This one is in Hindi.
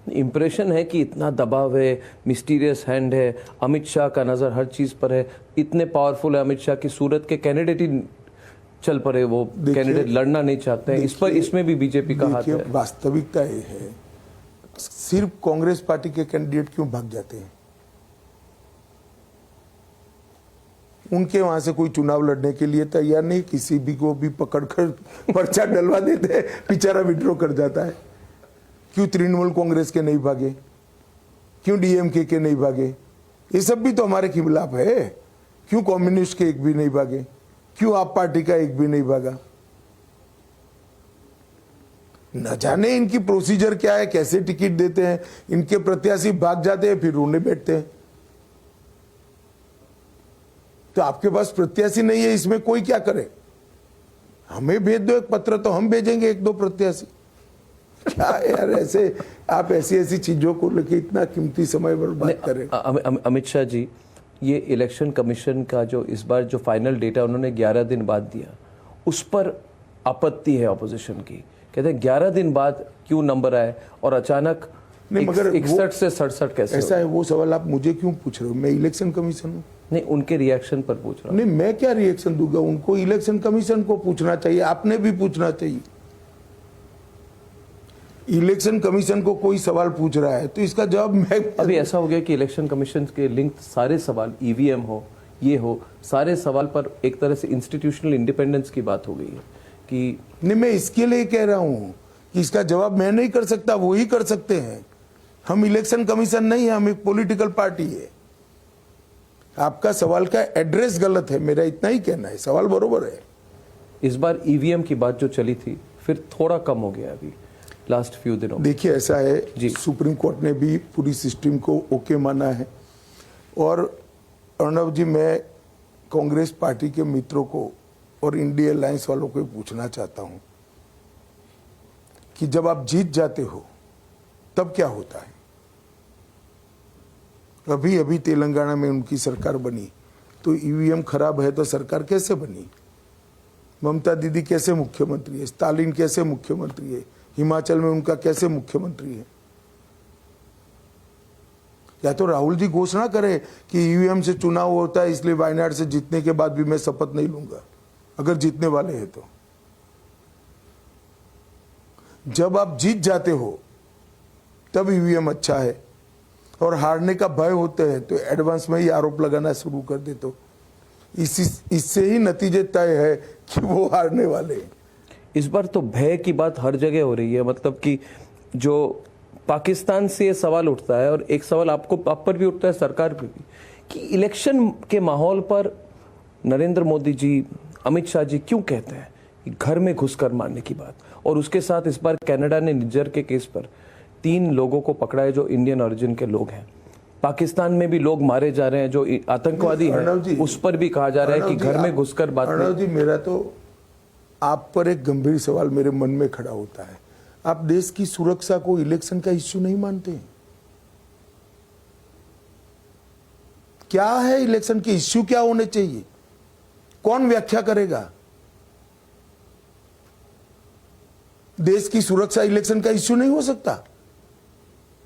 इम्प्रेशन है कि इतना दबाव है, मिस्टीरियस हैंड है, अमित शाह का नज़र हर चीज़ पर है, इतने पावरफुल है अमित शाह की सूरत के कैंडिडेट ही चल पड़े, वो कैंडिडेट लड़ना नहीं चाहते हैं। इस पर इसमें भी बीजेपी का हाथ है। वास्तविकता ये है, सिर्फ कांग्रेस पार्टी के कैंडिडेट क्यों भाग जाते हैं? उनके वहां से कोई चुनाव लड़ने के लिए तैयार नहीं, किसी भी को भी पकड़कर पर्चा डलवा देते हैं, बेचारा विड्रॉ कर जाता है। क्यों तृणमूल कांग्रेस के नहीं भागे? क्यों डीएमके के नहीं भागे? ये सब भी तो हमारे खिलाफ है। क्यों कम्युनिस्ट के एक भी नहीं भागे? क्यों आप पार्टी का एक भी नहीं भागा? न जाने इनकी प्रोसीजर क्या है, कैसे टिकट देते हैं। इनके प्रत्याशी भाग जाते हैं, फिर रोने बैठते हैं। तो आपके पास प्रत्याशी नहीं है, इसमें कोई क्या करे? हमें भेज दो एक पत्र तो हम भेजेंगे एक दो प्रत्याशी। क्या यार, ऐसे आप ऐसी ऐसी चीजों को लेकर इतना कीमती समय बर्बाद करें। अमित शाह जी, ये इलेक्शन कमीशन का जो इस बार जो फाइनल डेटा उन्होंने 11 दिन बाद दिया, उस पर आपत्ति है ऑपोजिशन की। कहते हैं 11 दिन बाद क्यों नंबर आए और अचानक 61 से 67 कैसे? ऐसा है, वो सवाल आप मुझे क्यों पूछ रहे हो? मैं इलेक्शन कमीशन हूँ। नहीं, उनके रिएक्शन पर पूछ रहा हूँ। नहीं, मैं क्या रिएक्शन दूंगा? उनको इलेक्शन कमीशन को पूछना चाहिए, आपने भी पूछना चाहिए। इलेक्शन कमीशन को कोई सवाल पूछ रहा है तो इसका जवाब मैं। अभी ऐसा हो गया कि इलेक्शन कमीशन के लिंक सारे सवाल, ईवीएम हो, ये हो, सारे सवाल पर एक तरह से इंस्टीट्यूशनल इंडिपेंडेंस की बात हो गई है कि नहीं, मैं इसके लिए कह रहा हूं कि इसका जवाब मैं नहीं कर सकता, वो ही कर सकते हैं। हम इलेक्शन कमीशन नहीं है, हम एक पॉलिटिकल पार्टी है। आपका सवाल का एड्रेस गलत है, मेरा इतना ही कहना है। सवाल बरोबर है। इस बार ईवीएम की बात जो चली थी फिर थोड़ा कम हो गया अभी लास्ट फ्यू दिनों। देखिए, ऐसा है, सुप्रीम कोर्ट ने भी पूरी सिस्टम को ओके माना है। और अर्णव जी, मैं कांग्रेस पार्टी के मित्रों को और इंडिया अलायंस वालों को पूछना चाहता हूं कि जब आप जीत जाते हो तब क्या होता है? अभी अभी तेलंगाना में उनकी सरकार बनी तो ईवीएम खराब है तो सरकार कैसे बनी? ममता दीदी कैसे मुख्यमंत्री है? स्टालिन कैसे मुख्यमंत्री है? हिमाचल में उनका कैसे मुख्यमंत्री है? या तो राहुल जी घोषणा करें कि ईवीएम से चुनाव होता है, इसलिए वायनाड से जीतने के बाद भी मैं शपथ नहीं लूंगा, अगर जीतने वाले हैं तो। जब आप जीत जाते हो तब ईवीएम अच्छा है, और हारने का भय होते हैं तो एडवांस में ही आरोप लगाना शुरू कर दे। तो इससे ही नतीजे तय है कि वो हारने वाले हैं। इस बार तो भय की बात हर जगह हो रही है, मतलब कि जो पाकिस्तान से ये सवाल उठता है, और एक सवाल आप पर भी उठता है, सरकार पे भी, कि इलेक्शन के माहौल पर नरेंद्र मोदी जी, अमित शाह जी क्यों कहते हैं कि घर में घुसकर मारने की बात। और उसके साथ इस बार कनाडा ने निज्जर के केस पर 3 लोगों को पकड़ा है जो इंडियन ओरिजिन के लोग हैं। पाकिस्तान में भी लोग मारे जा रहे हैं जो आतंकवादी हैं, उस पर भी कहा जा रहा है कि घर में घुसकर बात। अर्णव जी, मेरा तो आप पर एक गंभीर सवाल मेरे मन में खड़ा होता है। आप देश की सुरक्षा को इलेक्शन का इश्यू नहीं मानते? क्या है इलेक्शन के इश्यू, क्या होने चाहिए? कौन व्याख्या करेगा? देश की सुरक्षा इलेक्शन का इश्यू नहीं हो सकता?